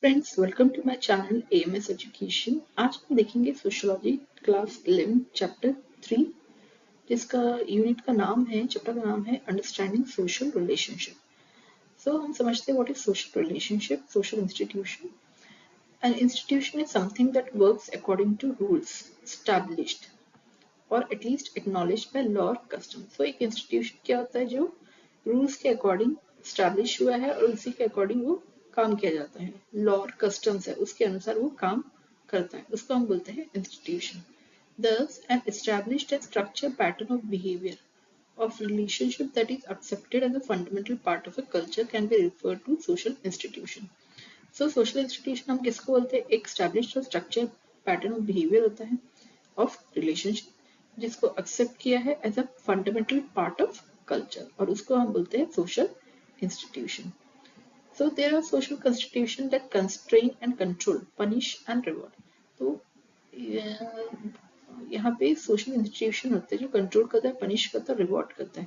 Friends, welcome to my channel AMS education. आज हम देखेंगे सोशियोलॉजी क्लास 11 चैप्टर 3, जिसका यूनिट का नाम है, चैप्टर का नाम है अंडरस्टैंडिंग सोशल रिलेशनशिप। सो हम समझते हैं what is social relationship, social institution. An institution is something that works according to rules established और एटलीस्ट एक्नॉलेज्ड बाय लॉ और कस्टम। सो एक इंस्टीट्यूशन क्या होता है जो रूल्स के अकॉर्डिंग स्टैब्लिश हुआ है और उसी के अकॉर्डिंग वो काम किया जाता है। लॉ और कस्टम्स है, उसके अनुसार वो काम करता है, उसको हम बोलते हैं institution. Thus, an established and structured pattern of behavior of relationship that is accepted as a fundamental part of a culture can be referred to social institution. So, social institution हम किसको बोलते हैं? एक established और structured pattern of behavior होता है of relationship जिसको accept किया है as a fundamental part of culture और उसको हम बोलते हैं social institution. So there are social constitutions that constrain and control, punish and reward. तो यहाँ पे सोशल इंस्टीट्यूशन होते हैं जो कंट्रोल करता है, पनिश करता है, रिवॉर्ड करता है।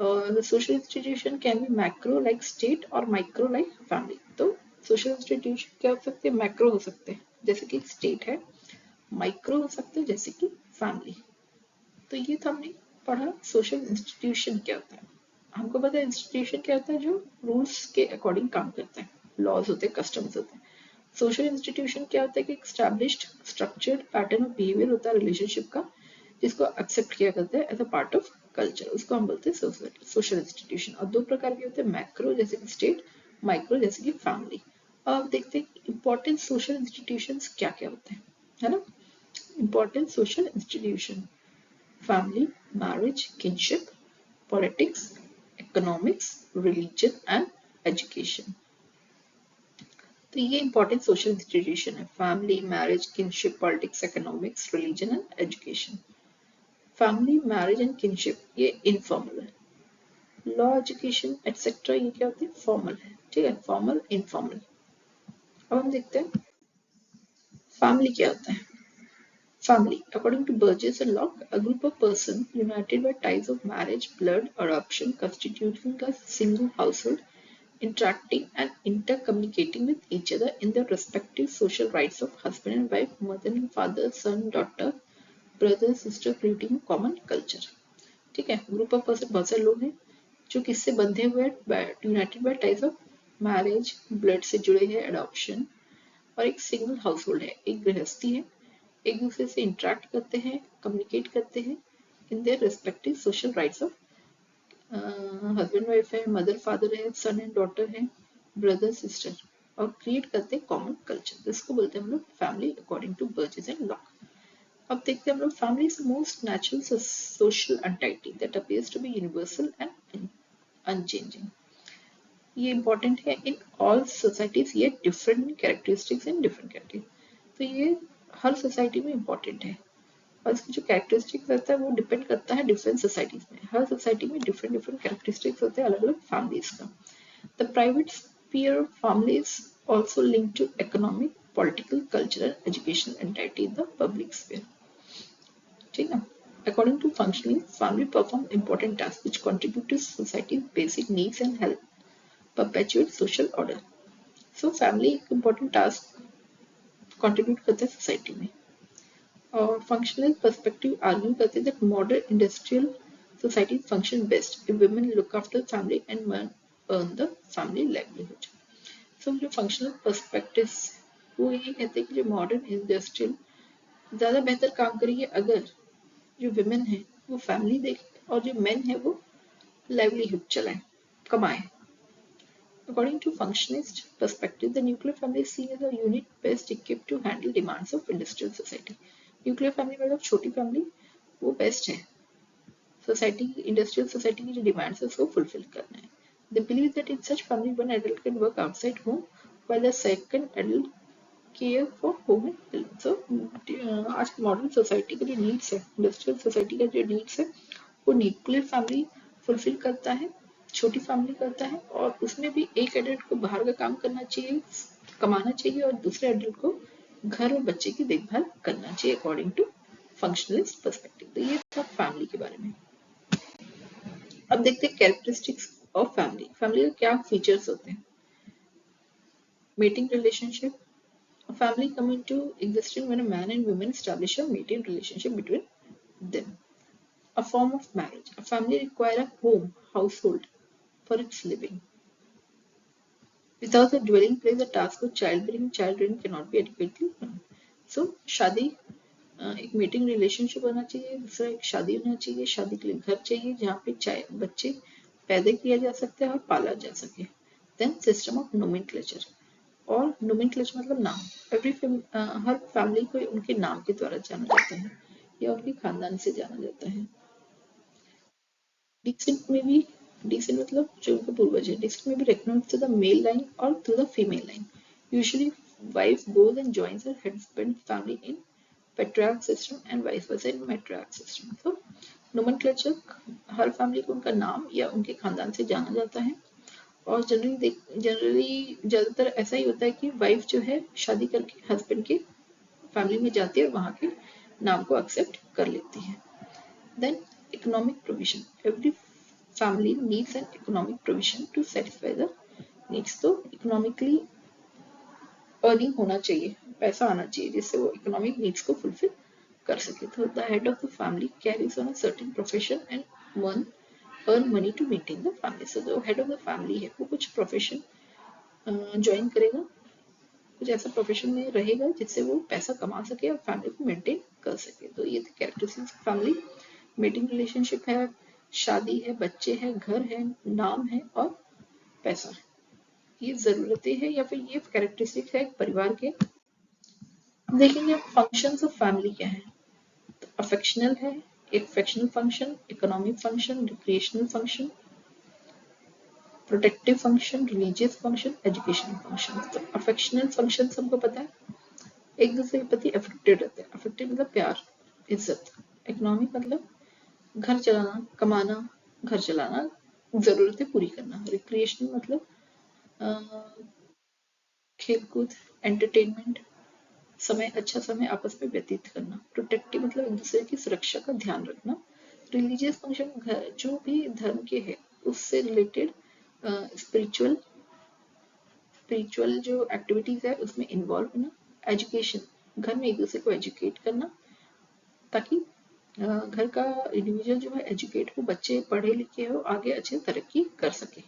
और social institution can be macro like state और माइक्रो लाइक फैमिली। तो सोशल इंस्टीट्यूशन क्या हो सकते हैं? मैक्रो हो सकते हैं जैसे कि स्टेट है, माइक्रो हो सकते हैं जैसे कि फैमिली। तो ये तो हमने पढ़ा सोशल इंस्टीट्यूशन क्या होता है। हमको पता है इंस्टीट्यूशन क्या होता है जो रूल्स के अकॉर्डिंग काम करता है, लॉज होते हैं, कस्टम्स होते हैं। सोशल इंस्टीट्यूशन क्या होता है कि established structured pattern of behaviour होता है रिलेशनशिप का, जिसको एक्सेप्ट किया करता है as a part of culture, उसको हम बोलते हैं सोशल इंस्टीट्यूशन। और दो प्रकार के होते हैं, मैक्रो जैसे कि स्टेट, माइक्रो जैसे कि फैमिली। अब देखते हैं इंपॉर्टेंट सोशल इंस्टीट्यूशन क्या क्या होते हैं, है ना। Important social institution: family, marriage, kinship, politics, economics, religion and education. तो ये इंपॉर्टेंट सोशल इंस्टीट्यूशन है: family, marriage, kinship, politics, economics, religion and education. Family, marriage and kinship ये इनफॉर्मल है। लॉ, एजुकेशन एटसेट्रा ये क्या होती है? फॉर्मल है। ठीक है, फॉर्मल, इनफॉर्मल। अब हम देखते हैं फैमिली क्या होता है। Family, according to Burgess and Locke, a group of persons united by ties of marriage, blood, or adoption, constituting a single household, interacting and intercommunicating with each other in their respective social rights of husband and wife, mother and father, son, daughter, brother, sister, creating a common culture. ठीक है, group of person बहुत सारे लोग हैं जो किससे बंधे हुए हैं? United by ties of marriage, blood से जुड़े हैं, एडॉप्शन, और एक सिंगल हाउस होल्ड है, एक गृहस्थी है, एक दूसरे से इंटरेक्ट करते हैं, कम्युनिकेट करते हैं in their respective social rights of husband wife है, मदर फादर है, सन एंड डॉटर है, ब्रदर सिस्टर, और क्रिएट करते हैं कॉमन कल्चर। इसको बोलते हैं हम लोग family according to Burgess and Locke. अब देखते हैं हम लोग family is most natural social entity that appears to be universal and unchanging. ये इंपॉर्टेंट है इन ऑल सोसाइटीज, ये different characteristics in different category. तो ये हर सोसाइटी में इम्पोर्टेंट है और इसकी जो कैरेक्टरिस्टिक्स रहता है वो डिपेंड करता है डिफरेंट सोसाइटीज में। हर सोसाइटी में डिफरेंट डिफरेंट कैरेक्टरिस्टिक्स होते हैं अलग अलग फैमिलीज का। The private sphere of families also linked to economic, political, cultural, educational entity in the public sphere. ठीक है। According to functioning, family perform important tasks which contribute to society's basic needs and help perpetuate social order. So family एक important task contribute करता है society में। और functional perspective argue करते हैं that modern industrial societies function best if women look after family and men earn the family livelihood. So जो functional perspectives वो ये कहते हैं कि जो मॉडर्न इंडस्ट्रियल ज़्यादा बेहतर काम करेगी अगर जो विमेन है वो फैमिली देखे और जो मेन है वो लाइवलीहुड चलाए, कमाए। According to functionist perspective, the nuclear family is seen as a unit best equipped to handle demands of industrial society. Nuclear family मतलब छोटी फैमिली वो बेस्ट है सोसाइटी, इंडस्ट्रियल सोसाइटी की जो डिमांड्स है उसको फुलफिल करना है। They believe that in such family one adult can work outside home while the second adult care for home and children. So आज की मॉडर्न सोसाइटी का जो नीड्स है, इंडस्ट्रियल सोसाइटी का जो नीड्स है वो न्यूक्लियर फैमिली फुलफिल करता है, छोटी फैमिली करता है, और उसमें भी एक एडल्ट को बाहर का काम करना चाहिए, कमाना चाहिए, और दूसरे एडल्ट को घर और बच्चे की देखभाल करना चाहिए अकॉर्डिंग टू फंक्शनलिस्ट पर्सपेक्टिव। तो ये था फैमिली के बारे में। अब देखते हैं कैरेक्टरिस्टिक्स ऑफ फैमिली। फैमिली के क्या फीचर्स होते हैं? Mating relationship. A family come into existence when a man and woman establish a mating relationship between them. A form of marriage. A family require a home, household for its living. Without a dwelling place, the task of childbearing cannot be adequately done. So, शादी एक meeting relationship होना चाहिए, दूसरा एक शादी होना चाहिए, शादी के लिए घर चाहिए जहाँ पे बच्चे पैदा किया जा सकता है और पाला जा सके. Then system of nomenclature. और नोमेनक्लेचर मतलब नाम. हर फैमिली को उनके नाम के द्वारा जाना जाता है या उनके खानदान से जाना जाता है. Descent में भी descent मतलब जो उनके पूर्वज है. Descent में भी recognized through the male line or through the female line. Usually, wife goes and joins her husband family in patriarch system and vice versa in matriarch system. So, nomenclature her family को उनका नाम या उनके खानदान से जाना जाता है. और जनरली ज्यादातर ऐसा ही होता है कि वाइफ जो है शादी करके हस्बैंड के फैमिली में जाती है और वहां के नाम को एक्सेप्ट कर लेती है. Then economic provision. Every family needs an economic provision to satisfy the needs. तो economically earning होना चाहिए, पैसा आना चाहिए जिससे वो economic needs को fulfill कर सके. तो the head of the family carries on a certain profession and earn money to maintain the family. So जो head of the family है वो कुछ profession ज्वाइन करेगा, कुछ ऐसा प्रोफेशन में रहेगा जिससे वो पैसा कमा सके और फैमिली को मेंटेन कर सके. तो ये थे कैरेक्टरिस्टिक्स फैमिली. मेटिंग रिलेशनशिप है, शादी है, बच्चे हैं, घर है, नाम है और पैसा. ये जरूरतें हैं या फिर ये कैरेक्टरिस्टिक्स है एक परिवार के. देखेंगे फंक्शंस ऑफ फैमिली क्या है. तो अफेक्शनल है, एक affectional function, economic function, recreational function, protective function, religious function, educational function. तो अफेक्शनल फंक्शन सबको पता है, एक दूसरे के प्रति अफेक्टेड रहते हैं. अफेक्टेड मतलब प्यार, इज्जत. इकोनॉमिक मतलब घर चलाना, कमाना, घर चलाना, जरूरतें पूरी करना. रिक्रिएशनल मतलब खेलकूद, एंटरटेनमेंट, अच्छा समय आपस में व्यतीत करना. प्रोटेक्टिव मतलब एक दूसरे की सुरक्षा का ध्यान रखना. रिलीजियस फंक्शन जो भी धर्म के है उससे रिलेटेड स्पिरिचुअल जो एक्टिविटीज है उसमें इन्वॉल्व होना. एजुकेशन घर में एक दूसरे को एजुकेट करना ताकि घर का इंडिविजुअल जो है एजुकेट हो, बच्चे पढ़े लिखे हो, आगे अच्छे तरक्की कर सके.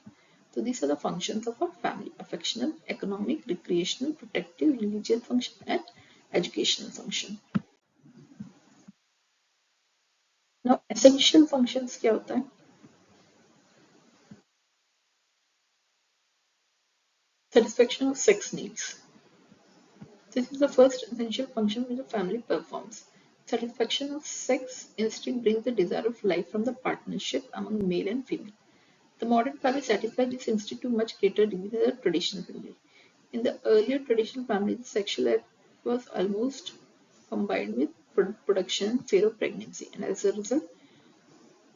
तो this are the functions of a family. Affectional, economic, recreational, protective, religious function and educational function. Now essential functions क्या होता है. Satisfaction of sex needs. This is the first essential function which the family performs. Satisfaction of sex instinct brings the desire of life from the partnership among male and female. The modern family satisfies this instinct to much greater degree than the traditional family. In the earlier traditional family, the sexual act was almost combined with production and fear of pregnancy, and as a result,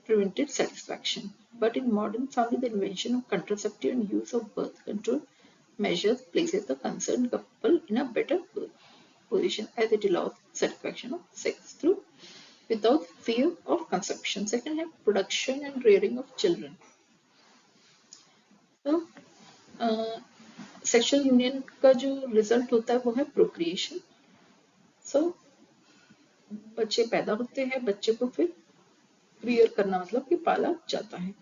prevented satisfaction. But in modern family, the invention of contraceptive and use of birth control measures places the concerned couple in a better position as it allows satisfaction of sex through without fear of conception. Second है production and rearing of children. तो sexual union का जो result होता है वो है procreation. सो बच्चे पैदा होते हैं, बच्चे को फिर रियर करना मतलब कि पाला जाता है.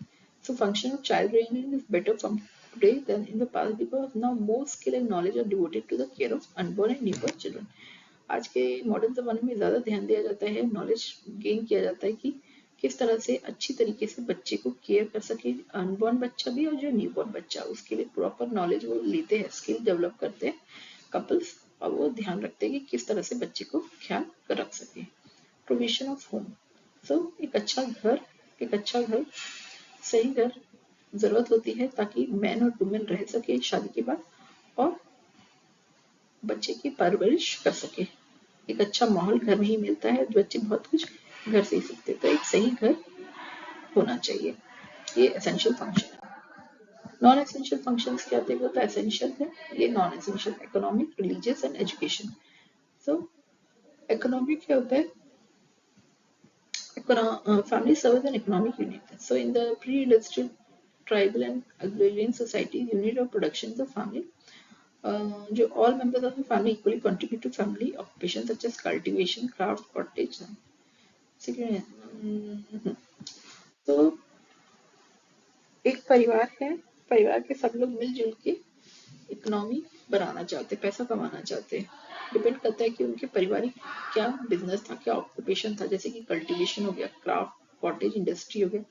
So function of child rearing is better from today than in the past because now more skill and knowledge are devoted to the care of unborn and newborn children. आज के मॉडर्न जमाने में ज्यादा ध्यान दिया जाता है, नॉलेज गेन किया जाता है कि किस तरह से अच्छी तरीके से बच्चे को केयर कर सके, अनबॉर्न बच्चा भी और जो न्यूबॉर्न बच्चा, उसके लिए प्रॉपर नॉलेज वो लेते हैं, स्किल डेवलप करते हैं कपल्स, और वो ध्यान रखते हैं कि किस तरह से बच्चे को ख्याल कर रख सके. Provision of home. सो एक अच्छा घर, सही घर जरूरत होती है ताकि मैन और वुमेन रह सके शादी के बाद और बच्चे की परवरिश कर सके. एक अच्छा माहौल घर में ही मिलता है, बच्चे बहुत कुछ घर से ही सीखते. तो एक सही घर होना चाहिए. ये एसेंशियल फंक्शन है. नॉन एसेंशियल फंक्शंस क्या होते हैं. एसेंशियल है, ये non essential. Economic, religious and education. So economic क्या होता है. Family serves as an economic unit. So in the pre-industrial tribal and agrarian society, unit of production is the family. जो all members of the family equally contribute to family occupations such as cultivation, craft, cottage. तो एक परिवार है, परिवार के सब लोग मिलजुल के इकोनॉमी बनाना चाहते, पैसा कमाना चाहते हैं। डिपेंड करता है कि उनके पारिवारिक क्या बिजनेस था, क्या ऑक्यूपेशन था, जैसे कि कल्टीवेशन हो गया, क्राफ्ट, कॉटेज इंडस्ट्री हो गया,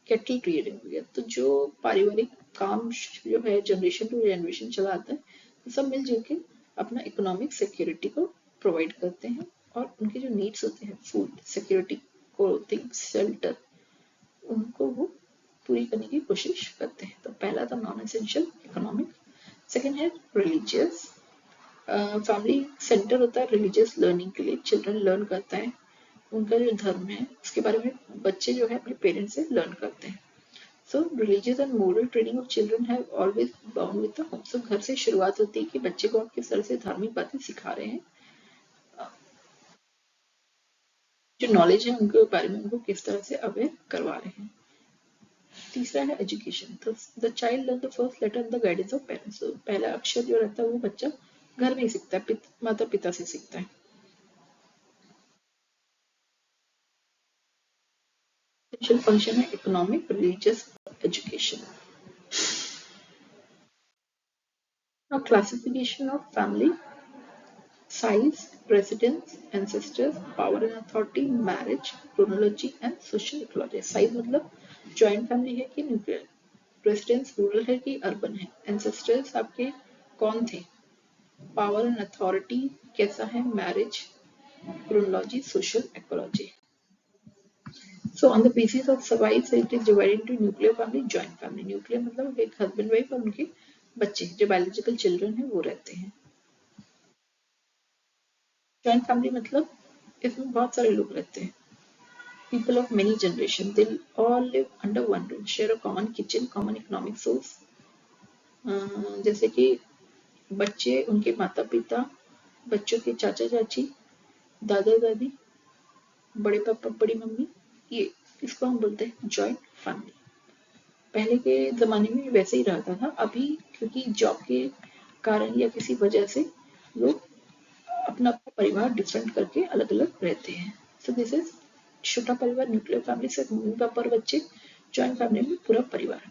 कैटल ट्रेडिंग हो गया। तो जो पारिवारिक काम जो है जनरेशन टू जनरेशन चला आता है, तो सब मिलजुल के अपना इकोनॉमिक सिक्योरिटी को प्रोवाइड करते हैं और उनके जो नीड्स होते हैं, फूड सिक्योरिटी, क्लोथिंग, शेल्टर, उनको वो पूरी करने की कोशिश करते हैं। तो पहला था नॉन एसेंशियल इकोनॉमिक। सेकेंड है रिलीजियस। फैमिली सेंटर होता है रिलीजियस लर्निंग के लिए, चिल्ड्रन लर्न करता है उनका जो धर्म है उसके बारे में, बच्चे जो है अपने पेरेंट्स से लर्न करते हैं। So religious and moral training of children have always bound with the home. So घर से शुरुआत होती है कि बच्चे को आप किस तरह से धार्मिक बातें सिखा रहे हैं, जो नॉलेज है उनके बारे में उनको किस तरह से अवेयर करवा रहे हैं। तीसरा है एजुकेशन। तो the child learn the first letter the guidance of parents. तो पहला अक्षर जो रहता है वो बच्चा घर में ही सीखता है, माता पिता से सीखता है। एसेंशियल फंक्शन है economic, religious, education. Now classification of family: size, residence, ancestors, power and authority, marriage, chronology and social ecology. Size मतलब joint family है कि न्यूक्लियर, रेसिडेंस रूरल है कि अर्बन है, एंसेस्टर्स आपके कौन थे, पावर एंड अथॉरिटी कैसा है, marriage, chronology, social ecology. So on the basis of survival it is divided into nuclear family, joint family. Nuclear मतलब एक हस्बैंड वाइफ और उनके बच्चे जो बायोलॉजिकल चिल्ड्रन है वो रहते हैं. जॉइंट फैमिली मतलब इसमें बहुत सारे लोग रहते हैं. People of many generations, they all live under one roof, share a common kitchen, common economic source. जैसे कि बच्चे, उनके माता पिता, बच्चों के चाचा चाची, दादा दादी, बड़े पापा बड़ी मम्मी, ये इसको हम बोलते हैं जॉइंट फैमिली. पहले के ज़माने में वैसे ही रहता था. अभी क्योंकि जॉब के कारण या किसी वजह से लोग अपना अपना परिवार डिफरेंट करके अलग अलग रहते हैं. सो दिस इज छोटा परिवार, न्यूक्लियर फैमिली, सिर्फ मम्मी पापा और बच्चे. जॉइंट फैमिली में पूरा परिवार.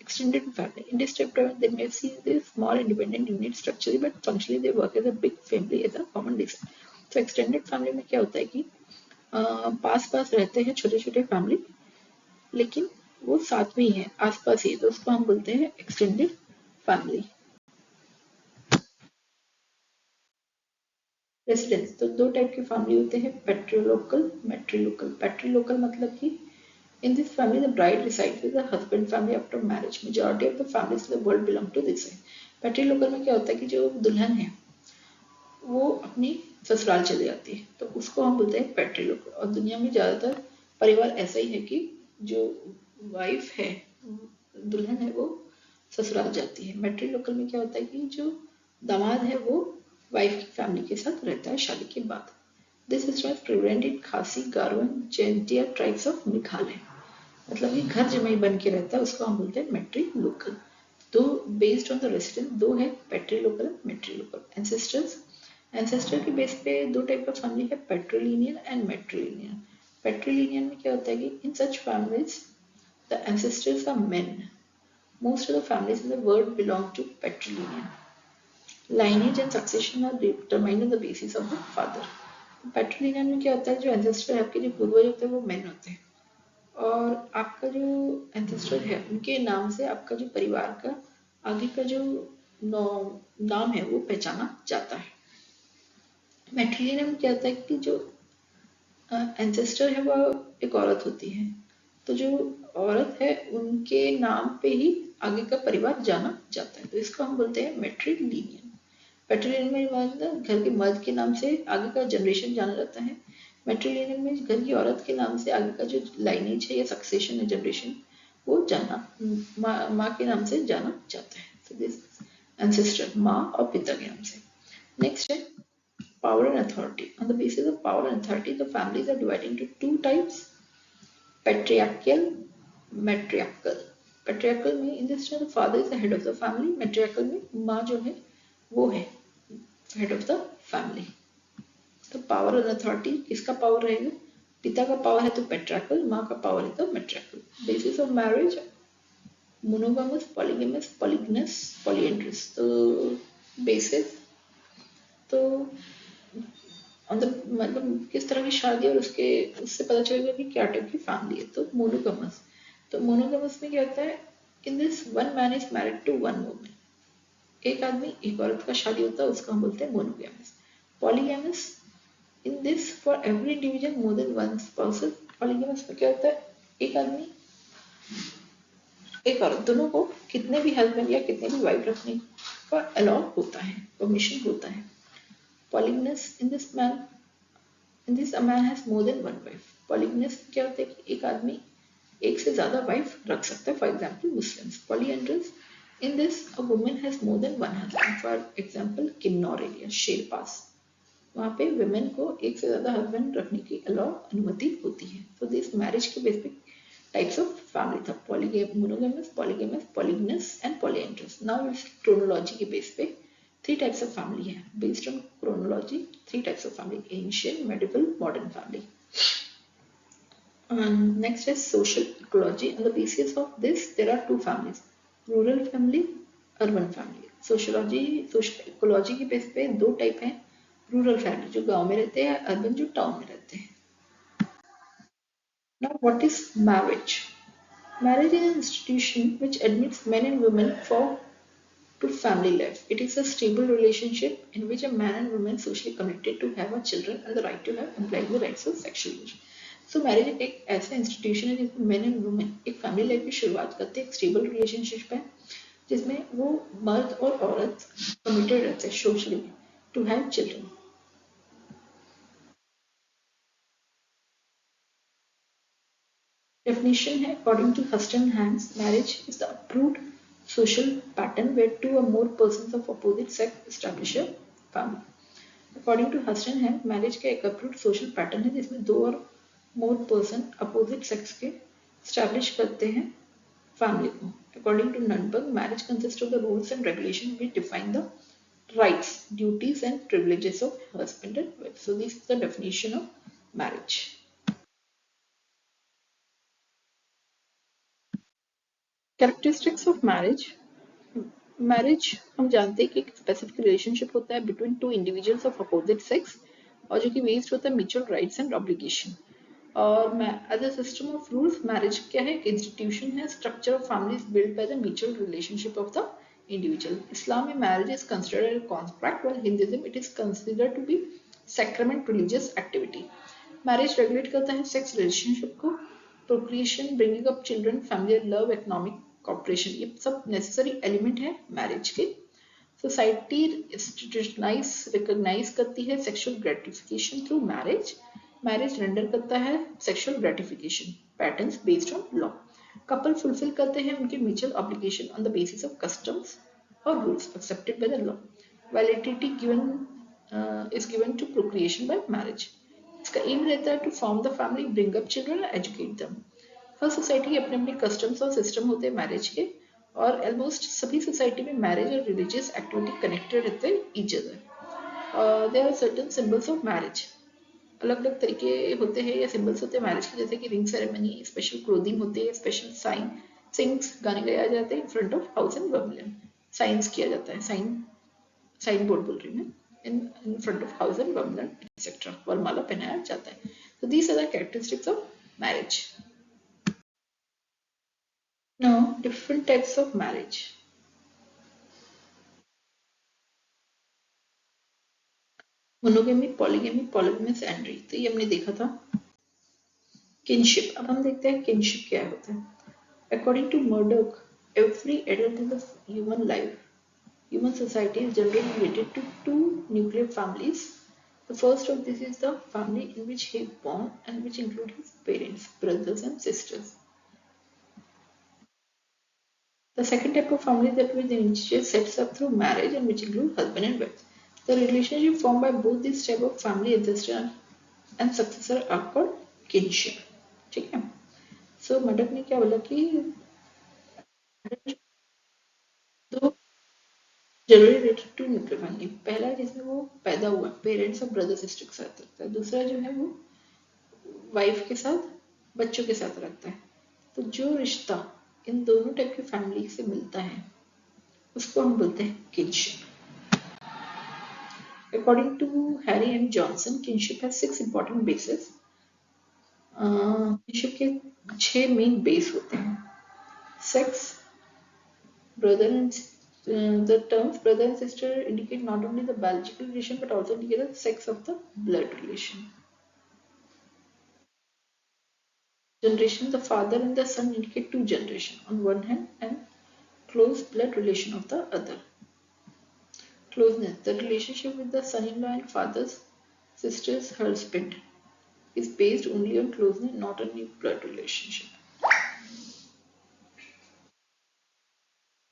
Extended family. In this chapter, they may see the small independent unit structurally, but functionally they work as a big family as a common design. So extended family में क्या होता है कि पास पास रहते हैं छोटे छोटे फैमिली, लेकिन वो साथ में ही है, आस पास ही है, तो उसको हम बोलते हैं एक्सटेंडेड फैमिली. रेसिडेंस. तो दो टाइप की फैमिली होते हैं, पेट्रीलोकल, मेट्रीलोकल. पेट्रीलोकल मतलब कि in this family the bride resides with the husband family after marriage. Majority of the families in the world belong to this side. पेट्रीलोकल में क्या होता है कि जो दुल्हन है वो अपनी ससुराल चली जाती है, तो उसको हम बोलते हैं पेट्रीलोकल. और दुनिया में ज्यादातर परिवार ऐसा ही है कि जो वाइफ है, दुल्हन है, वो ससुराल जाती है. मेट्रीलोकल में क्या होता है कि जो दामाद है वो वाइफ की फैमिली के साथ रहता है शादी के बाद. This system is prevalent in Khasi, Garo and Jaintia tribes of Meghalaya. मतलब कि घर जमाई बन के रहता है, उसको हम बोलते हैं मेट्री लोकल. तो बेस्ड ऑन द रेसिडेंस दो है, patrilocal and matrilocal. Ancestors, ancestor के बेस पे दो टाइप का फैमिली है, पेट्रीलिनियन एंड मेट्रीलिनियन. पेट्रीलिनियन में क्या होता है कि in such families the ancestors are men. Most of the families in the world belong to patrilineal. Lineage and succession are determined on the basis of the father. Patrilineal में क्या होता है, जो एंसेस्टर है आपके, जो पूर्वज होते हैं वो मेन होते हैं, और आपका जो एंसेस्टर है उनके नाम से आपका जो परिवार का आगे का जो नाम है वो पहचाना जाता है. मैट्रिलिनियम में क्या होता है कि जो एंसेस्टर है वो एक औरत होती है, तो जो औरत है उनके नाम पे ही आगे का परिवार जाना जाता है, तो इसको हम बोलते हैं मैट्रिलिनियन. मैट्रिलिनियन में मतलब घर के मर्द के नाम से आगे का जनरेशन जाना जाता है. मैट्रिलिनियन में घर की औरत के नाम से आगे का जो लाइनेज है या सक्सेशन है, जनरेशन, वो जाना माँ के नाम से जाना जाता है. तो दिस एंसेस्टर माँ और पिता के नाम से. नेक्स्ट है power and authority. On the basis of power and authority, the families are divided into two types: patriarchal, matriarchal. Patriarchal में in this the father is the head of the family. Matriarchal में माँ जो है वो है head of the family. तो power और authority किसका पावर रहेगा? पिता का पावर है तो पेट्राकल, माँ का पावर है तो matriarchal. Basis of marriage monogamous, polygamous, polygynous, polyandrous. तो बेसिस तो ऑन द मतलब किस तरह की शादी और उसके उससे पता चलेगा कि क्या टाइप की फैमिली है। तो मोनोगामस, तो मोनोगामस में क्या होता है? In this one man is married to one woman, एक आदमी एक औरत का शादी होता है, उसको हम बोलते हैं monogamous. Polygamous, in this for every individual more than one spouse. Polygamous में क्या होता है? एक आदमी एक औरत, दोनों को कितने भी हस्बैंड या कितने भी वाइफ रखने का अलाउ होता है, परमिशन होता है। Polygamous, in this a man has more than one wife. Polygamous क्या होता है कि एक आदमी एक से ज्यादा वाइफ रख सकता है, for example Muslims. Polyandrous, in this a woman has more than one husband, for example Kinnaur area, sherpas, वहाँ पे वुमेन को एक से ज्यादा हस्बैंड रखने की अलाउ अनुमति होती है। तो दिस मैरिज के बेसिक टाइप्स ऑफ फैमिली था, monogamous, polygamous, polygynous and polyandrous. Now इस क्रोनोलॉजी के बेस पे थ्री टाइप्स ऑफ फैमिली है। Based on chronology three types of family: ancient, medieval, modern family. Next is social ecology. On the basis of this, there are two families: rural family, urban family. Social ecology के base पे दो type हैं: rural family जो गांव में रहते हैं, urban जो टाउन में रहते हैं। Now, what is marriage? Marriage is an institution which admits men and women for to family life. It is a stable relationship in which a man and woman socially committed to have a children and the right to have implying the rights of sexual relation. So marriage एक ऐसा institution है जिसमें main and women एक family life की शुरुआत करते हैं, एक स्टेबल रिलेशनशिप है जिसमें वो मर्द और औरत कमिटेड रहते हैं socially to have children. Definition है according to Huston and Hans, marriage is the approved social pattern where two or more persons of opposite sex establish a family. According to Huston and Hans, marriage का एक approved social pattern है जिसमें दो और more person opposite sex के establish करते हैं family को. According to Nunberg, marriage consists of the rules and regulations which define the rights, duties and privileges of husband and wife. So this is the definition of marriage. Characteristics of marriage. Marriage हम जानते हैं कि एक specific relationship होता है between two individuals of opposite sex और जो कि बेस्ड होता है म्यूचुअल राइट्स एंड ऑब्लिगेशन। और as a system of rules, marriage क्या है? एक इंस्टीट्यूशन है, structure of family build by the mutual relationship of the individual. Islam में marriage is considered a contract, while Hinduism it is considered to be sacrament religious activity. Marriage regulate करता है sex relationship को, procreation, bringing up children, family love, economic cooperation, ये सब necessary element है marriage के। Society institutionalize recognize करती है sexual gratification through marriage. Marriage render करता है sexual gratification patterns based on law. Couple fulfil करते हैं उनके mutual obligation on the basis of customs और rules accepted by the law. Validity given is given to procreation by marriage. इसका aim रहता है to form the family, bring up children, educate them. हर society के अपने अपने customs और system होते हैं मैरिज के, और ऑलमोस्ट सभी सोसाइटी में मैरिज और रिलीजियस एक्टिविटी कनेक्टेड रहते हैं each other. There are certain symbols of marriage. अलग अलग तरीके होते हैं या सिंबल्स होते हैं मैरिज के, जैसे कि रिंग सेरेमनी, स्पेशल क्लोथिंग होती है, स्पेशल साइन, सिंग्स, गाने गाए जाते हैं in front of house and वर्मलन, साइंस किया जाता है, साइन बोर्ड बोल रही हूँ, in front of house and वर्मलन एक्सेट्रा, वरमाला पहनाया जाता है। तो these are the characteristics of marriage. Now, different types of marriage. Monogamy, polygamy, polygamous, एंड्री, तो ये हमने देखा था। किनशिप, अब हम देखते हैं किनशिप क्या होता है। According to Murdock, every adult in the human life, human society is generally related to two nuclear families. The first of this is the family in which he is born and which include his parents, brothers and sisters. The second type of family that which the individual sets up through marriage and which include husband and wife. The relationship formed by both these type of family ancestor and successor are called kinship. ठीक है। सो मडक ने क्या बोला कि दो generally related to nuclear family. पहला जिसमें वो पैदा हुआ पेरेंट्स और ब्रदर सिस्टर के साथ रखता है, दूसरा जो है वो वाइफ के साथ बच्चों के साथ रखता है। तो जो रिश्ता इन दोनों टाइप की फैमिली से मिलता है उसको हम बोलते हैं kinship. According to Harry M. Johnson, kinship has 6 important bases. Kinship के 6 मेन बेस होते हैं। Sex, brother and the terms brother and sister indicate not only the biological relation but also indicate the sex of the blood relation. Generation, the father and the son indicate two generations on one hand and close blood relation of the other. Closeness, the relationship with the son-in-law and father's sister's husband is based only on closeness, not on blood relationship.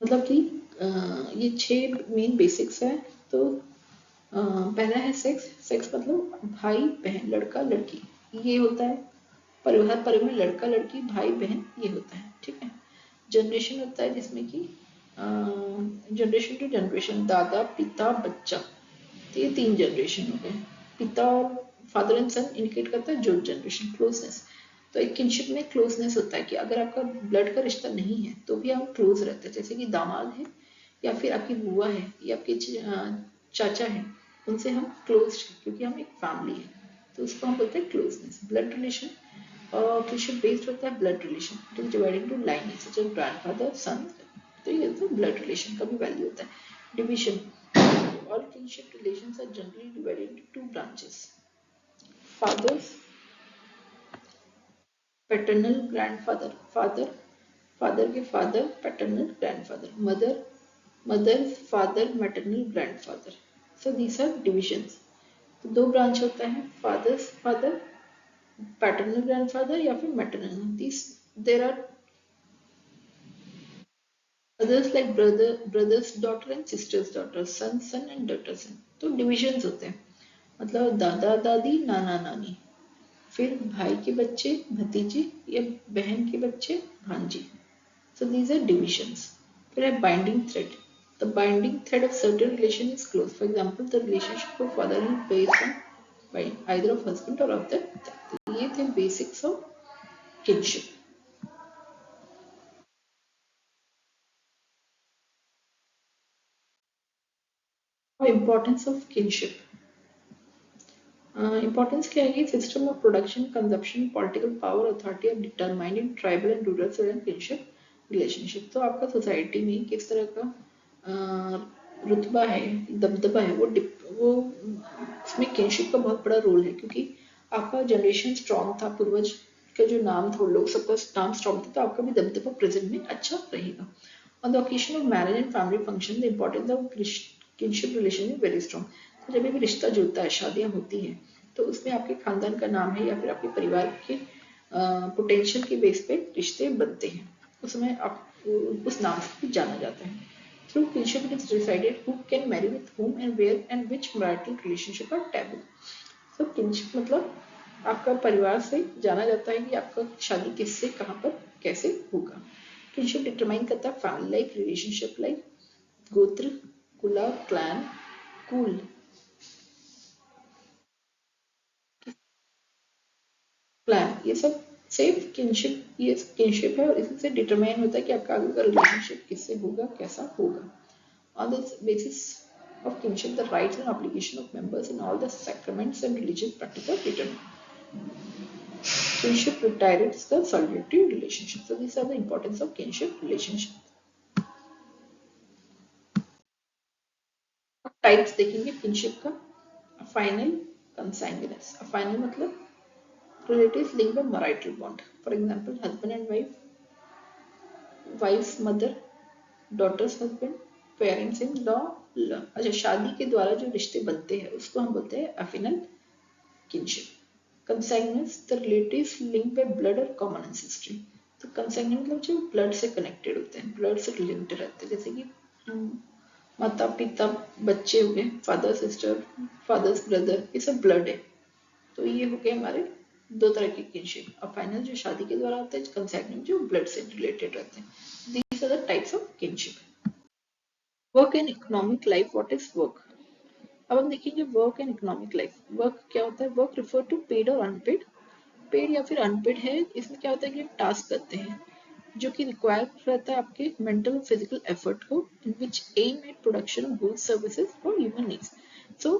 मतलब कि ये 6 main basics है। तो पहला है sex. Sex मतलब भाई बहन, लड़का लड़की, ये होता है परिवार में लड़का लड़की भाई बहन ये होता है, ठीक है। जनरेशन होता है जिसमें कि जनरेशन टू जनरेशन, दादा पिता बच्चा, तो ये 3 जनरेशन हो गए। पिता और फादर एंड सन इंडिकेट करता है जो जनरेशन। क्लोजनेस, तो एक किनशिप में क्लोजनेस होता है कि अगर आपका ब्लड का रिश्ता नहीं है तो भी आप क्लोज रहते हैं, जैसे कि दामाद है या फिर आपकी बुआ है या आपके चाचा है, उनसे हम क्लोज क्योंकि हम एक फैमिली है, तो उसको हम बोलते हैं closeness. Blood relation kinship based होता है blood relation, it is divided to lineage such as grandfather son, तो ये तो ब्लड रिलेशन का भी वैल्यू होता है। Division, all kinship relations are generally divided into 2 branches: fathers, paternal grandfather, father के father paternal grandfather, mother's father maternal grandfather, so these are divisions। तो 2 branch होता है, father's father paternal grandfather या फिर maternal। these there are others like brother's daughter and sister's daughter, son and daughter son। तो divisions होते हैं, मतलब दादा दादी नाना नानी, फिर भाई के बच्चे भतीजे या बहन के बच्चे भांजी, so these are divisions। फिर है binding thread, the binding thread of certain relation is close, for example the relationship of father is based on by either of husband or of the, तो ये थे basics of kinship। Importance of kinship, importance क्या है, system of production consumption political power authority are determined in tribal and rural and kinship relationship. तो आपका society में किस तरह का रुतबा है, दबदबा है, वो उसमें किनशिप का बहुत बड़ा रोल है, क्योंकि आपका जनरेशन स्ट्रॉन्ग था, पूर्वज का जो नाम था, लोग सबका नाम स्ट्रॉन्ग था, तो आपका भी दबदबा प्रेजेंट में अच्छा रहेगा। On the occasion of marriage and family function the importance of kinship relation is very strong. तो जब भी रिश्ता जुड़ता है, शादियां होती हैं, तो उसमें आपके खानदान का नाम है या फिर आपके परिवार के पोटेंशियल के बेस पे रिश्ते बनते हैं, उसमें आप उस नाम से भी जाना जाता है। Through kinship it is decided who can marry with whom and where and which marital relationship are taboo। तो किनशिप मतलब आपका परिवार से जाना जाता है कि आपका शादी किससे कहाँ पर कैसे होगा। किनशिप डिटरमाइन करता है फैमिली लाइफ, रिलेशनशिप लाइफ, गोत्र, कुला, क्लैन, कुल, प्लान, ये सब सेफ किनशिप, ये किनशिप है और इसी से डिटरमाइन होता है कि आपका आगे का रिलेशनशिप किससे होगा, कैसा होगा। On this basis of kinship, the rights and obligation of members in all the sacraments and religious practices are determined। Kinship directs the solidity relationship, so these are the importance of kinship relationship। Types देखेंगे kinship का। Final, कंसाइग्नस। Final मतलब relatives linked by marital bond, for example husband and wife, wife's mother, daughter's husband, parents in law. अच्छा, शादी के द्वारा जो रिश्ते बनते हैं उसको हम बोलते हैं affinal kinship. Consanguines, the relatives link by blood और कॉमन एंसेस्ट्री। तो कंसैग्नेंट मतलब जो ब्लड से कनेक्टेड होते हैं, ब्लड से रिलेटेड रहते हैं, जैसे कि माता पिता बच्चे हो गए, फादर सिस्टर, फादर्स ब्रदर, ये सब ब्लड है। तो ये हो गए हमारे 2 तरह के किनशिप। और फाइनल जो शादी के द्वारा होता है, कंसैग्नेंट जो ब्लड से रिलेटेड रहते हैं। These are the types of kinship. Work and economic life, what is work? अब हम देखेंगे work and economic life. Work क्या होता है? वर्क रिफर टू पेड और अनपेड। पेड या फिर अनपेड है, इसमें क्या होता है कि हम टास्क करते हैं जो कि रिक्वायर रहता है आपके मेंटल और फिजिकल एफर्ट को, in which aim at production of goods services for human needs. So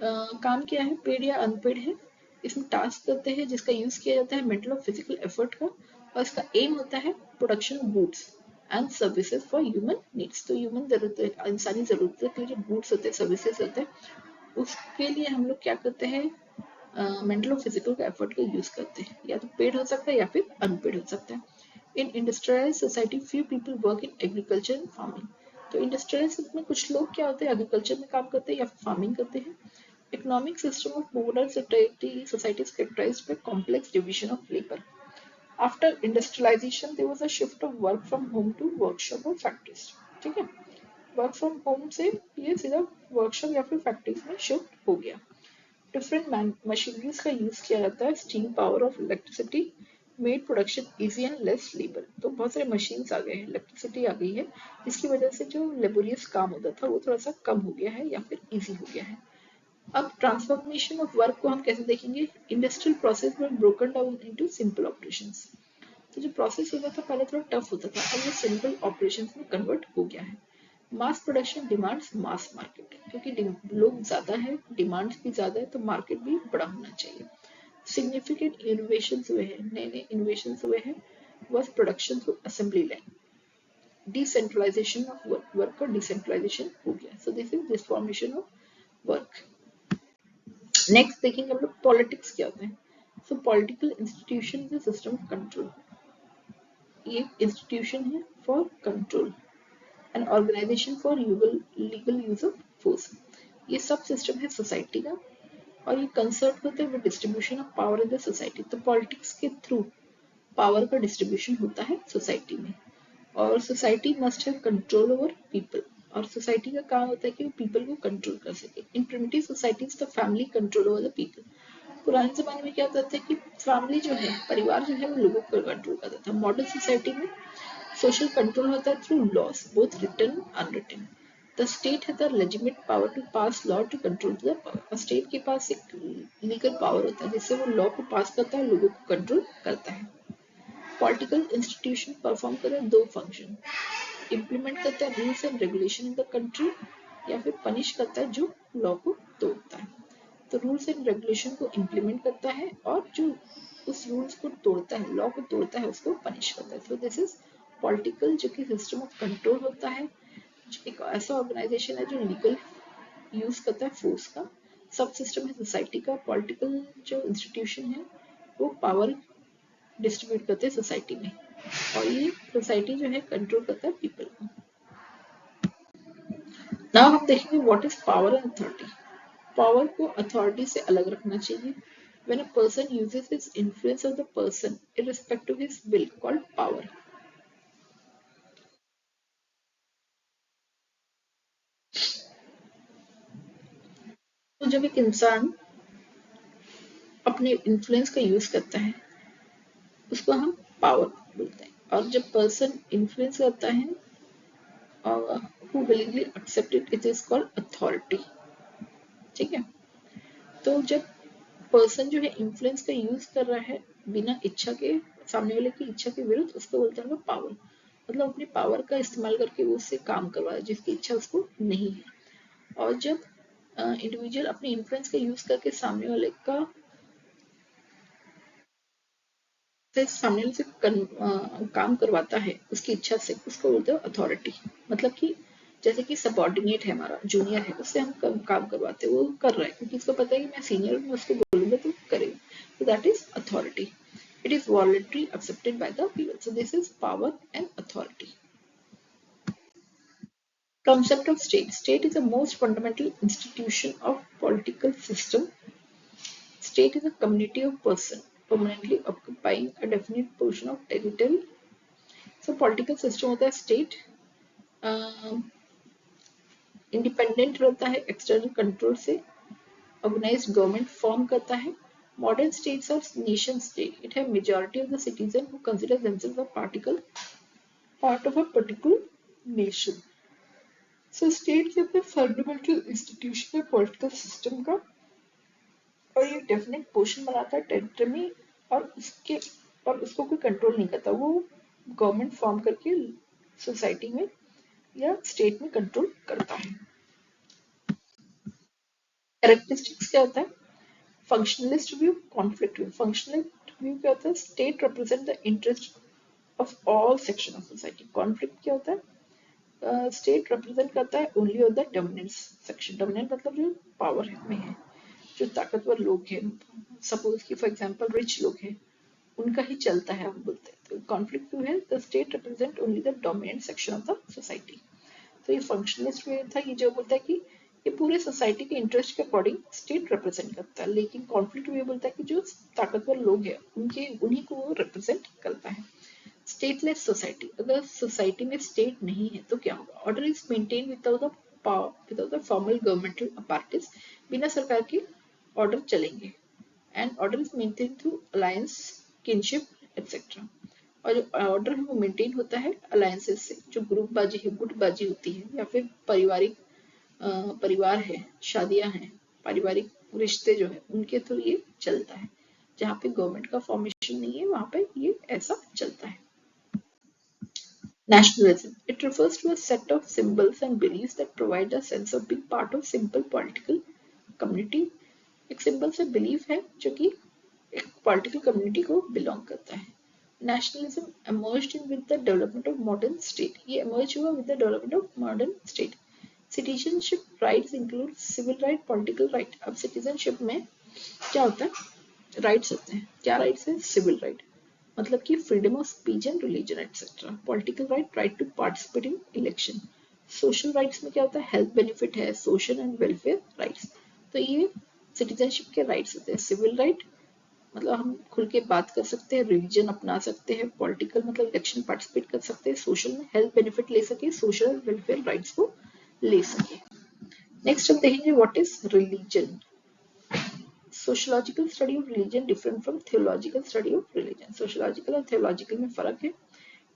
काम क्या है, पेड या अनपेड है, इसमें टास्क करते हैं जिसका यूज किया जाता है मेंटल और फिजिकल एफर्ट का, और इसका एम होता है production of goods and services for human needs. तो ह्यूमन जरूरत, इंसानी जरूरत के जो गुड्स होते हैं, सर्विसेज होते हैं, उसके लिए हम लोग क्या करते हैं, मेंटल और फिजिकल का एफर्ट का यूज करते हैं। या तो पेड हो सकता है या फिर अनपेड हो सकता है। In industrialize society few people work in agriculture and farming. तो इंडस्ट्रियलाइज में कुछ लोग क्या होते हैं, एग्रीकल्चर में काम करते हैं या फार्मिंग करते हैं। Economic system of modern society is characterized by complex division of labour. After industrialization there was a shift of work from home to workshop और फैक्ट्रीज। ठीक है, वर्क फ्रॉम होम से ये सीधा वर्कशॉप या फिर फैक्ट्रीज में शिफ्ट हो गया। डिफरेंट मशीनरीज का यूज किया जाता है। Steam power of electricity made production easy and less labour. तो बहुत सारे मशीन्स आ गए हैं, इलेक्ट्रिसिटी आ गई है, जिसकी वजह से जो लेबोरियस काम होता था वो थोड़ा सा कम हो गया है या फिर इजी हो गया है। अब ट्रांसफॉर्मेशन ऑफ वर्क को हम कैसे देखेंगे? इंडस्ट्रियल प्रोसेस में broken down into simple operations. तो जो प्रोसेस होता था पहले थोड़ा टफ होता था, अब वो सिंपल ऑपरेशंस में कन्वर्ट हो गया है। Mass production demands mass market, क्योंकि लोग ज्यादा है, डिमांड्स भी ज्यादा है, तो मार्केट भी बड़ा होना चाहिए। सिग्निफिकेंट इनोवेशन हुए हैं, नए नए इनोवेशन हुए हैं। Was production through assembly line. Decentralization of work, work का डिसेंट्रलाइजेशन हो गया। So this is deformation of work. Next देखेंगे हम लोग पॉलिटिक्स क्या होते हैं। सो political institution is a system of control. ये इंस्टीट्यूशन है for control, an organization for legal use of force. ये सब सिस्टम है सोसाइटी का, और ये कंसर्ट होते हैं with distribution of power in the society. तो पॉलिटिक्स के थ्रू पावर का डिस्ट्रीब्यूशन होता है सोसाइटी में, और society must have control over people. और सोसाइटी का काम होता है कि वो पीपल को कंट्रोल कर सके। In primitive societies the family control over the people. पुराने जमाने में क्या होता था कि फैमिली जो है, परिवार जो है, वो लोगों को कंट्रोल करता था। मॉडर्न सोसाइटी में social control होता है through laws, both written and unwritten. The state has the legitimate power to pass law to control the power. और state के पास एक legal power होता है जिससे वो law को pass करता है, लोगों को control करता है। Political institution perform करते हैं दो function, implement करता है rules and regulation in the country, या फिर punish करता है जो law को तोड़ता है। तो रूल्स एंड रेगुलेशन को इम्प्लीमेंट करता है, और जो उस रूल्स को तोड़ता है, लॉ को तोड़ता है, उसको पनिश करता है। तो दिस इज पॉलिटिकल, जो कि सिस्टम ऑफ कंट्रोल होता है। एक ऐसा ऑर्गेनाइजेशन है जो लीगल यूज करता है फोर्स का। सब सिस्टम है सोसाइटी का। पॉलिटिकल जो इंस्टीट्यूशन है वो पावर डिस्ट्रीब्यूट करते हैं सोसाइटी में, और ये सोसाइटी जो है कंट्रोल करता है पीपल को। नाउ हम देखेंगे what is power and authority. Power को अथॉरिटी से अलग रखना चाहिए। When a person uses his influence of the person irrespective of his will called power. तो जब एक इंसान अपने इन्फ्लुएंस का यूज करता है उसको हम पावर बोलते हैं, और जब पर्सन इन्फ्लुएंस करता है who willingly accept it, it is called authority. ठीक है, तो जब पर्सन जो है इन्फ्लुएंस का यूज कर रहा है बिना इच्छा के, सामने वाले की इच्छा के विरुद्ध, उसको बोलते हैं पावर। मतलब अपनी पावर का इस्तेमाल करके वो उससे काम करवा रहा है जिसकी इच्छा उसको नहीं है। और जब इंडिविजुअल अपने इन्फ्लुएंस का यूज करके सामने वाले का से सामने वाले से काम करवाता है उसकी इच्छा से, उसको बोलते हैं अथॉरिटी। मतलब कि जैसे कि सबॉर्डिनेट है, हमारा जूनियर है, उससे हम काम करवाते हैं, वो कर रहा है क्योंकि उसको पता है कि मैं सीनियर हूँ, मैं उसको बोलूंगा तो करेगा। तो that is authority. It is voluntary accepted by the people. So this is power and authority. Concept of state. State is the most fundamental institution of political system. State is a community of persons permanently occupying a definite portion of territory. So political system होता है state, independent रहता है external control से, organised government form करता है। Modern states are nation state. It have majority of the citizen who consider themselves a part of a particular nation. So state के अपने fundamental institution है political system का, और ये definite portion बनाता है टेरिटरी में, और उसको कोई कंट्रोल नहीं करता। वो गवर्नमेंट फॉर्म करके सोसाइटी में या स्टेट में कंट्रोल करता है। कैरेक्टरिस्टिक्स क्या होता है? Functionalist view, conflict view. Functionalist view क्या होता है? State represent the interest of all section of society. Conflict क्या होता है? स्टेट रिप्रेजेंट करता है only of the dominant section. Dominant मतलब जो पावर में है, जो ताकतवर लोग हैं, सपोज कि फॉर एग्जांपल रिच लोग हैं, उनका ही चलता है, हम बोलते हैं। तो कॉन्फ्लिक्ट व्यू है the state represent only the dominant section of the society. तो ये फंक्शनलिस्ट व्यू था, ये जो बोलता है कि ये पूरे सोसाइटी के इंटरेस्ट के अकॉर्डिंग स्टेट रिप्रेजेंट करता है। लेकिन कॉन्फ्लिक्ट व्यू बोलता है कि जो ताकतवर लोग हैं उनके उन्हीं को वो रिप्रेजेंट करता है। स्टेटलेस सोसाइटी, अगर सोसाइटी में स्टेट नहीं है तो क्या होगा? Order is maintain without the formal governmental apparatus. बिना सरकार के ऑर्डर चलेंगे। And order is maintain through alliance, kinship etcetera. और जो ऑर्डर है वो मेंटेन होता है अलायंसेस से, जो ग्रुप बाजी है, गुटबाजी होती है, या फिर पारिवारिक परिवार है, शादियां हैं, पारिवारिक रिश्ते जो है उनके थ्रू ये चलता है। जहाँ पे गवर्नमेंट का फॉर्मेशन नहीं है वहां पे ये ऐसा चलता है। Nationalism. It refers to a set of symbols and beliefs that provide a sense of being part of simple political community. एक सिंबल से बिलीफ है जो कि एक पॉलिटिकल कम्युनिटी को बिलोंग करता है। Nationalism emerged in with the development of modern state. ये emerge हुआ with the development of modern state. Citizenship rights include civil right, political right. अब citizenship में क्या होता है? राइट्स होते हैं। क्या राइट्स है? सिविल राइट, मतलब कि freedom of speech and religion etcetera. Political right, right to participate in election. Social rights में क्या होता है? हेल्थ बेनिफिट है, सोशल एंड वेलफेयर राइट्स। तो ये सिटीजनशिप के राइट्स होते हैं। सिविल राइट मतलब हम खुल के बात कर सकते हैं, रिलीजन अपना सकते हैं, पॉलिटिकल मतलब इलेक्शन पार्टिसिपेट कर सकते हैं, सोशल में हेल्थ बेनिफिट ले सके, सोशल वेलफेयर राइट्स को ले सके। नेक्स्ट हम देखेंगे what is religion. Sociological study of religion different from theological study of religion. Sociological और थियोलॉजिकल में फर्क है।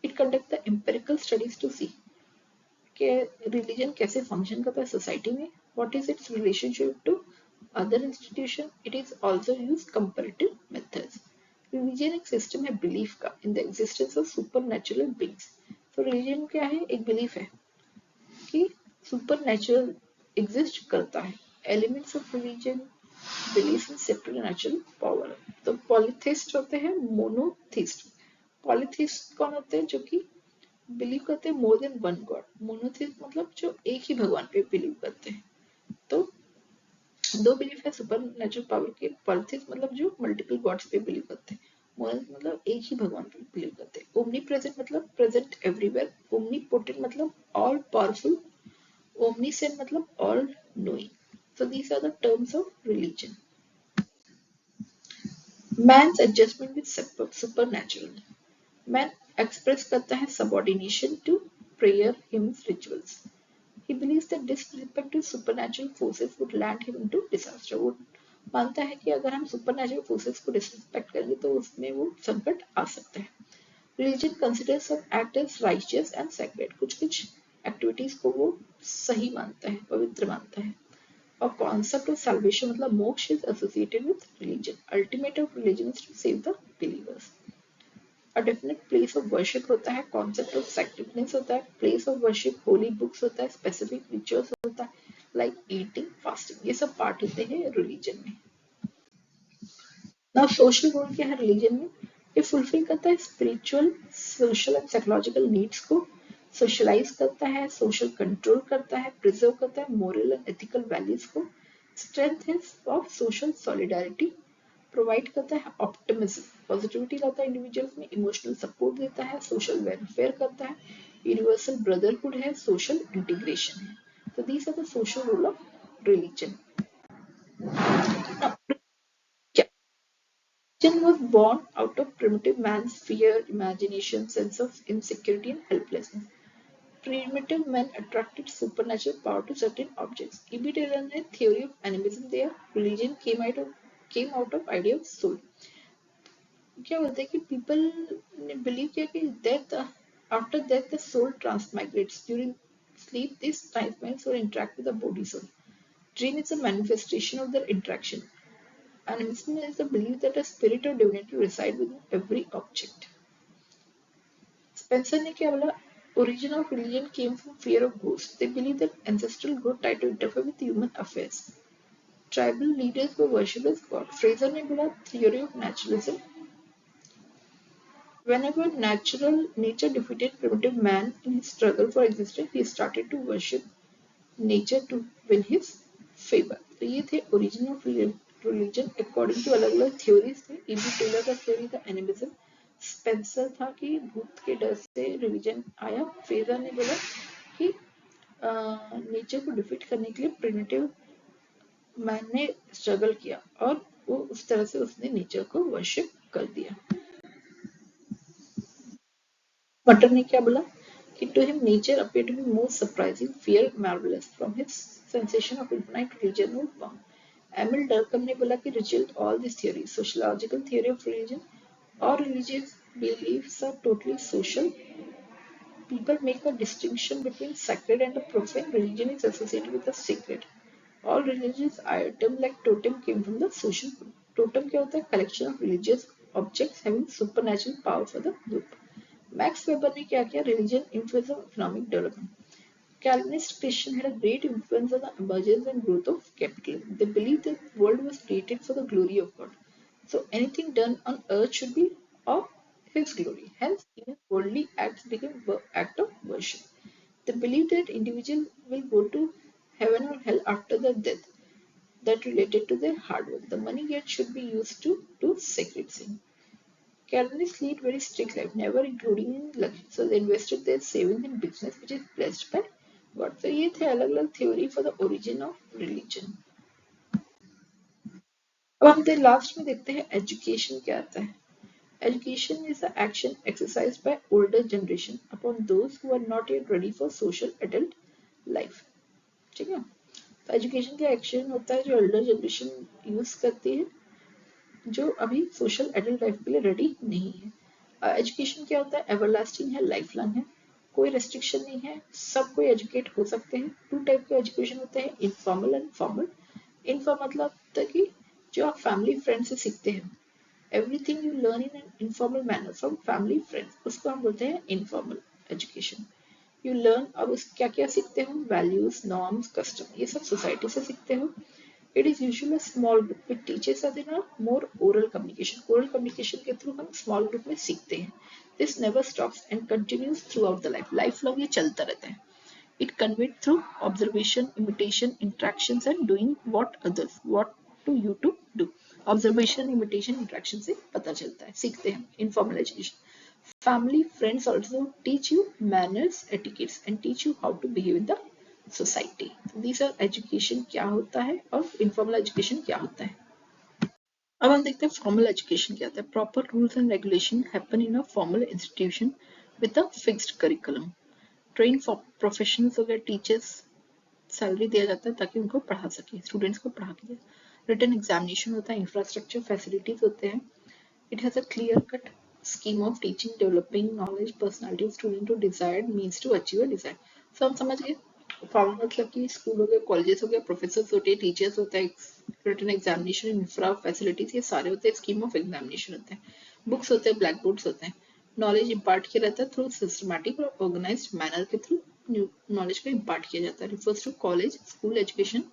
It conduct the empirical studies to see कि रिलीजन कैसे फंक्शन करता है सोसाइटी में, what is its relationship to other institution. It is also use comparative methods. Religion एक सिस्टम है बिलीफ का in the existence of supernatural beings. तो religion क्या है? एक बिलीफ है कि सुपरनैचुरल एग्जिस्ट करता है। Elements of religion, belief in supernatural power. तो पॉलीथिस्ट होते हैं, मोनोथिस्ट। पॉलीथिस्ट कौन होते हैं? जो कि बिलीव करते हैं more than one God. Monotheist मतलब जो एक ही भगवान पे बिलीव करते हैं। तो दो बिलीफ है सुपर नेचुरल पावर के। पॉलिथिस्ट मतलब जो मल्टीपल गॉड्स पे बिलीव करते हैं। मोनोथिस्ट मतलब एक ही भगवान पे बिलीव करते हैं। ओमनी प्रेजेंट मतलब प्रेजेंट एवरीवेयर। ओमनी पोटेंट मतलब ऑल पावरफुल। ओमनीसेंट मतलब all knowing. So these are the terms of religion. Man's adjustment with supernatural. Man express करता है subordination to prayer, hymns, rituals. He believes that disrespect to supernatural forces would land him into disaster. वो मानता है कि अगर हम supernatural forces को disrespect करेंगे तो उसमें वो संकट आ सकता है। Religion considers some act as righteous and sacred. कुछ एक्टिविटीज को वो सही मानता है, पवित्र मानता है। और कॉन्सेप्ट ऑफ salvation मतलब मोक्ष is associated with religion. Ultimate of religion is to save the believers. A definite place of worship होता है, concept of sacredness होता है, place of worship, holy books होता है, specific rituals होता है, like eating, fasting. ये सब पार्ट होते हैं religion में। Now social role क्या है religion में? ये fulfill करता है spiritual, social and psychological needs को, socialize करता है, social control करता है, preserve करता है moral and ethical values को, strength of social solidarity, provide करता है ऑप्टिमिज्म, पॉजिटिविटी लाता है इंडिविजुअल्स में, इमोशनल सपोर्ट देता है, सोशल वेलफेयर करता है, यूनिवर्सल ब्रदरहुड है, सोशल इंटीग्रेशन है। तो these are the social role of religion. Religion was born out of primitive man's fear, imagination, sense of insecurity and helplessness. Primitive men attracted supernatural power to certain objects. E.B. Taylor's theory of animism there, religion came out of idea of soul. क्या बोलते हैं कि people ने believe किया कि death after death the soul transmigrates during sleep, these night minds will interact with the body soul. Dream is a manifestation of their interaction. Animism is the belief that a spirit or divinity resides within every object. Spencer ने क्या बोला? Origin of religion came from fear of ghosts. They believe that ancestral growth tried to interfere with human affairs. Tribal leaders were worshipped as God. Fraser ने बोला theory of naturalism. Whenever natural nature defeated primitive man in his struggle for existence, he started to worship nature to win his favor. तो ये थे origin of religion according to अलग अलग theories थे. E.B. Taylor का theory था animism. Spencer था कि भूत के डर से रिलीजन आया. फ्रेजर ने बोला कि नेचर को डिफीट करने के लिए प्रिमिटिव मैन ने स्ट्रगल किया और वो उस तरह से उसने नेचर को वर्शिप कर दिया. बटर ने क्या बोला कि to him nature appeared to be more surprising, fear marvelous. From his sensation of infinite religion was born. Emil Durkheim ने बोला कि reject all these theories. Sociological theory of religion or religious beliefs are totally social. People make a distinction between sacred and the profane. Religion is associated with the sacred. All religious items like totem came from the social group. Totem क्या होता है? Collection of religious objects having supernatural power for the group. Max Weber ने क्या किया? Religion influence of economic development. Calvinist Christians had a great influence on the emergence and growth of capitalism. They believed that the world was created for the glory of God. So anything done on earth should be of His glory. Hence, even worldly acts became act of worship. They believed that individuals will go to heaven or hell after their death. That related to their hard work. The money get should be used to do sacred things. Calvinists lead very strict life, never including in luxury. So they invested their savings in business which is blessed by God. So ये थे अलग अलग theory for the origin of religion. अब हम last में देखते हैं education क्या आता है. Education is the action exercised by older generation upon those who are not yet ready for social adult life. ठीक है. तो एजुकेशन का एक्शन होता है जो एल्डर जनरेशन यूज करती है जो अभी सोशल एडल्ट लाइफ के लिए रेडी नहीं है. एजुकेशन क्या होता है? एवरलास्टिंग है, लाइफ लॉन्ग है, कोई रेस्ट्रिक्शन नहीं है, सब कोई एजुकेट हो सकते हैं. टू टाइप के एजुकेशन होते हैं, इनफॉर्मल एंड फॉर्मल. इनफॉर्मल मतलब होता है कि जो आप फैमिली फ्रेंड से सीखते हैं. Everything you learn in an informal manner from family friends, उसको हम बोलते हैं इनफॉर्मल एजुकेशन. यू लर्न, अब उस क्या क्या सीखते हो? वैल्यूज, नॉर्म्स, कस्टम, ये सब सोसाइटी से सीखते हो. It is usually a small group which teaches us in a more oral communication. Oral communication के थ्रू हम small group में सीखते हैं. This never stops and continues throughout the life. Life long ये चलता रहता है. It conveyed through observation, imitation, interactions and doing what others want to you to do. Observation, imitation, interaction से पता चलता है, सीखते हैं. Informal education. Family, friends also teach you manners, etiquettes and teach you how to behave in the society. These are education क्या होता है और इनफॉर्मल एजुकेशन क्या होता है. अब हम देखते हैं फॉर्मल एजुकेशन क्या होता है. Proper rules and regulation happen in a formal institution with a fixed curriculum. Train professionals हो गए, टीचर्स, सैलरी दिया जाता है ताकि उनको पढ़ा सके, स्टूडेंट्स को पढ़ा के. रिटन एग्जामिनेशन होता है, इंफ्रास्ट्रक्चर फैसिलिटीज होते हैं. It has a clear cut scheme of teaching, developing knowledge, personality of student to desired means to achieve a desire. So हम समझ गए. फॉर्मल मतलब कि स्कूल हो गए, कॉलेजेस हो गए, प्रोफेसर्स होते हैं, टीचर्स होता है, रिटन एग्जामिनेशन, इंफ्रा फैसिलिटीज, ये सारे होते हैं. स्कीम ऑफ एग्जामिनेशन होते हैं, बुक्स होते हैं, ब्लैक बोर्ड्स होते हैं. नॉलेज इम्पार्ट किया जाता है थ्रू सिस्टमैटिक और ऑर्गेनाइज्ड मैनर के थ्रू नॉलेज को इम्पार्ट किया जाता है. Refers to college, school education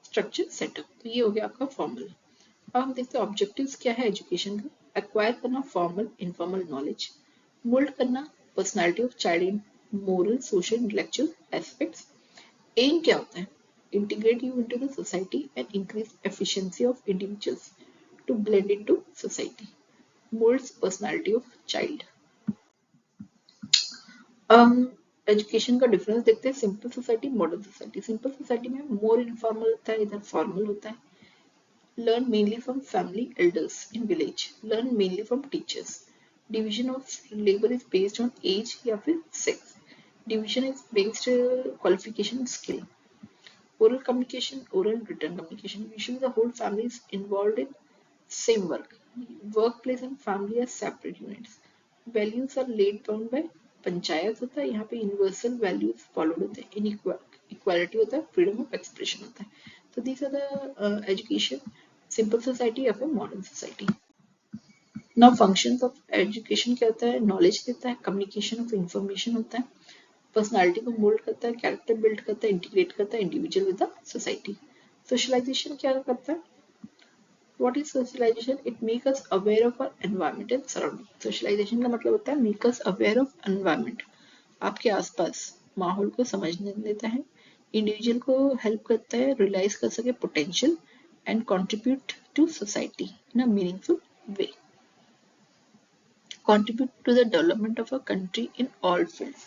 structure setup. तो ये हो गया आपका फॉर्मल. अब हम देखते हैं ऑब्जेक्टिव्स क्या है एजुकेशन का. एक्वायर करना फॉर्मल इनफॉर्मल नॉलेज, मोल्ड करना personality of child in moral, social, intellectual aspects. Aim क्या होता है? Integrate you into the society and increase efficiency of individuals to blend into society. Moulds personality of child. Education का difference देखते हैं. Simple society, modern society. Simple society में more informal होता है, इधर फॉर्मल होता है. Learn mainly from family elders in village. Learn mainly from teachers. Division of labor is based on age या फिर sex. Division is based qualification skill. Oral communication, oral written communication. Usually the whole family is involved in same work. Workplace and family are separate units. Values are laid down by panchayat होता है, यहाँ पे universal values followed होते हैं, equality होता है, freedom of expression होता है. तो these are the education, simple society या फिर modern society. Now functions of education क्या होता है? नॉलेज देता है, कम्युनिकेशन ऑफ इंफॉर्मेशन होता है, पर्सनालिटी को मोल्ड करता है, कैरेक्टर बिल्ड करता है, इंटीग्रेट करता है individual with the society. Socialisation क्या करता है? What is socialization? It makes us aware of our environment and surrounding. Socialization का मतलब होता है make us aware of environment. आपके आसपास माहौल को समझने देता है, इंडिविजुअल को हेल्प करता है रियलाइज कर सके potential and contribute to society in a meaningful way. Contribute to the development of a country in all fields.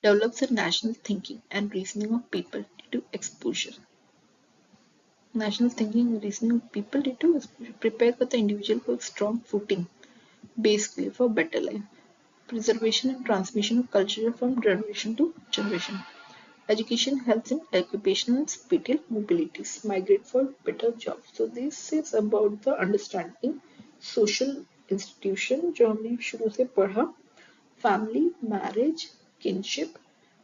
Develops a national thinking and reasoning of people into exposure. National thinking and reasoning of people into exposure. Prepare for the individual for strong footing, basically for better life. Preservation and transmission of culture from generation to generation. Education helps in occupational and spatial mobilities. Migrate for better jobs. So this is about the understanding social institution जो हमने शुरू से पढ़ा. Family, marriage, kinship,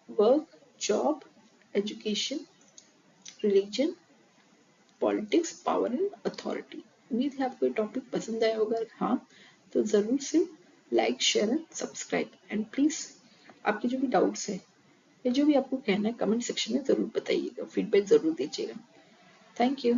work, job, education, religion, politics, power and authority. उम्मीद है आपको ये topic पसंद आया होगा. हाँ तो जरूर से like, share and subscribe. And please आपके जो भी डाउट्स है या जो भी आपको कहना है कमेंट सेक्शन में जरूर बताइएगा, फीडबैक जरूर दीजिएगा. Thank you.